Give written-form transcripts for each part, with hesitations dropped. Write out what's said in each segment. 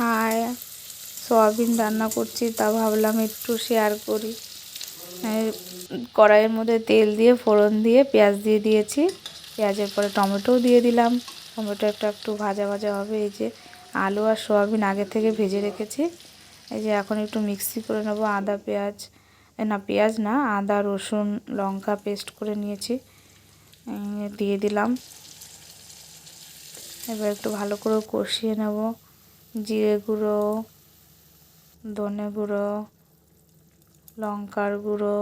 High, soybean রান্না করছি, তা ভাবলাম একটু শেয়ার করি। কড়াইয়ের মধ্যে তেল দিয়ে ফোড়ন দিয়ে পেঁয়াজ দিয়ে দিয়েছি। পেঁয়াজের পরে টমেটোও দিয়ে দিলাম। টমেটো একটু ভাজা ভাজা হবে। এই যে আলু আর সয়াবিন আগে থেকে ভেজে রেখেছি। এই যে এখন একটু মিক্সি করে নেব। আদা পেঁয়াজ না, পেঁয়াজ না, আদা রসুন লঙ্কা পেস্ট করে নিয়েছি, দিয়ে দিলাম। এবার একটু ভালো করে কষিয়ে নেব। জিরে গুঁড়ো, ধনে গুঁড়ো, লঙ্কার গুঁড়ো,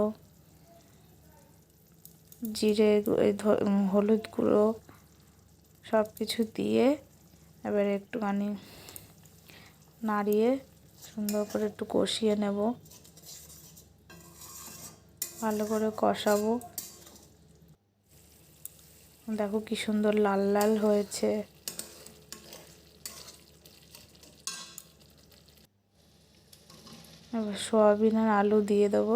হলুদ গুঁড়ো সব কিছু দিয়ে এবার একটুখানি নাড়িয়ে সুন্দর করে একটু কষিয়ে নেব। ভালো করে কষাবো। দেখো কি সুন্দর লাল লাল হয়েছে। এবার সয়াবিন আর আলু দিয়ে দেবো।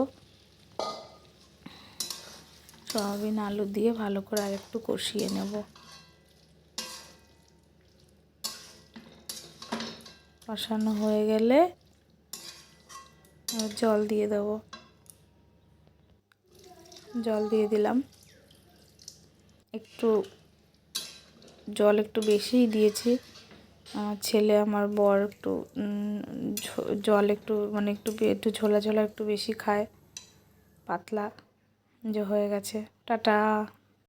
সয়াবিন আলু দিয়ে ভালো করে আরেকটু কষিয়ে নেব। কষানো হয়ে গেলে জল দিয়ে দেবো। জল দিয়ে দিলাম। জল একটু বেশিই দিয়েছি। আমার ছেলে আমার বর একটু জল একটু ঝোলা ঝোলা একটু বেশি খায়। পাতলা যে হয়ে গেছে। টাটা।